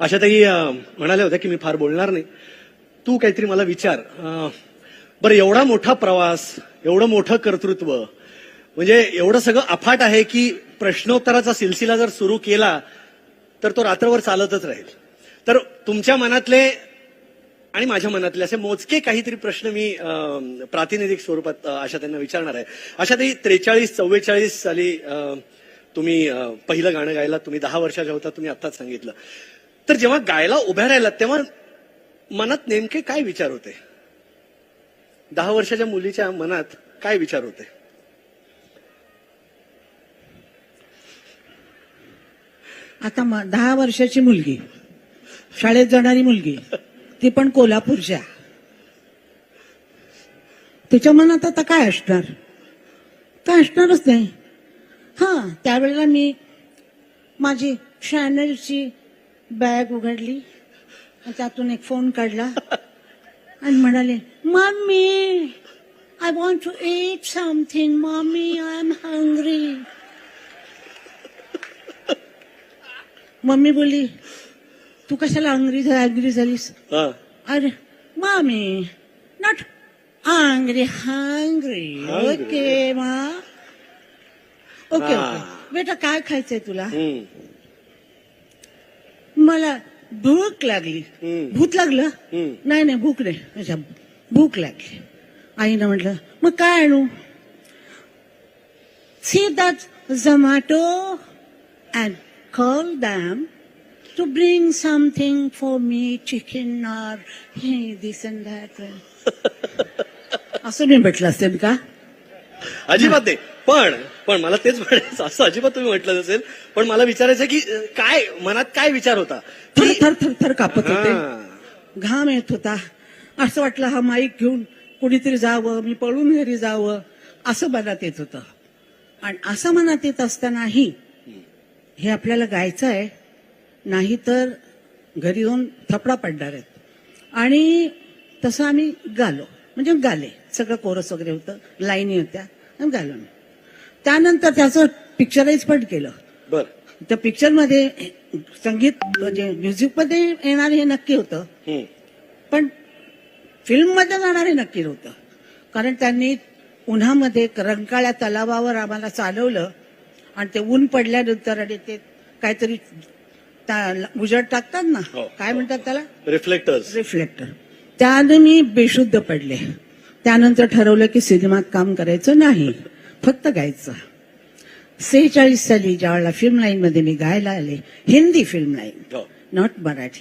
आशाताई म्हणाल्या होत्या की मी फार बोलणार नाही, तू काहीतरी मला विचार. बरं, एवढा मोठा प्रवास, एवढं मोठं कर्तृत्व, म्हणजे एवढं सगळं अफाट आहे की प्रश्नोत्तराचा सिलसिला जर सुरू केला तर तो रात्रभर चालतच राहील. तर तुमच्या मनातले आणि माझ्या मनातले असे मोजके काहीतरी प्रश्न मी प्रातिनिधिक स्वरूपात आशाताईंना विचारणार आहे. आशाताई, 43-44 साली तुम्ही पहिलं गाणं गायला, तुम्ही 10 वर्षाच्या होता, तुम्ही आत्ताच सांगितलं. तर जेव्हा गायला उभ्या राहिलात तेव्हा मनात नेमके काय विचार होते? 10 वर्षाच्या मुलीच्या मनात काय विचार होते? आता 10 वर्षाची मुलगी, शाळेत जाणारी मुलगी, ती पण कोल्हापूरच्या, तिच्या मनात आता काय असणार? काय असणारच नाही. त्यावेळेला मी माझी शॅनलची बॅग उघडली, त्यातून एक फोन काढला आणि म्हणाले, mummy I want to eat something, mummy I am hungry. Mummy बोलली, तू कशाला हंग्री झालीस? अरे mummy, not hungry, hungry. Okay मा, ओके बेटा, काय खायचंय तुला? मला भूक लागली. भूक लागलं? नाही, भूक नाही. अच्छा, भूक लागली. आईनं म्हटलं, मग काय आणू? See that Zomato and call them to bring something for me, chicken or this and that. असं मी म्हटलं असेल का? अजिबात नाही. पण मला तेच म्हणायचं, असं अजिबात तुम्ही म्हटलं नसेल. पण मला विचारायचं की काय मनात काय विचार होता? थर कापत होते, घाम येत होता. असं वाटलं हा माईक घेऊन कुणीतरी जावं, मी पळून घरी जावं, असं मनात येत होतं. आणि असं मनात येत असतानाही हे आपल्याला गायचं आहे, नाही तर घरी जाऊन थपडा पडणार आहेत. आणि तसं आम्ही गाले, सगळं कोरस वगैरे होतं, लाईनी होत्या, गालो. त्यानंतर त्याचं पिक्चराईज पण केलं. बरं. त्या पिक्चरमध्ये संगीत म्हणजे म्युझिक मध्ये येणार हे नक्की होतं, पण फिल्म मध्ये जाणार हे नक्की नव्हतं. कारण त्यांनी उन्हामध्ये रंकाळ्या तलावावर आम्हाला चालवलं आणि ते ऊन पडल्यानंतर आणि ते काहीतरी उजेड टाकतात ना, काय म्हणतात त्याला, रिफ्लेक्टर. त्याने मी बेशुद्ध पडले. त्यानंतर ठरवलं की सिनेमात काम करायचं नाही, फक्त गायचं. 46 साली ज्यावेळेला फिल्म लाईन मध्ये मी गायला आले, Hindi film line, not Marathi.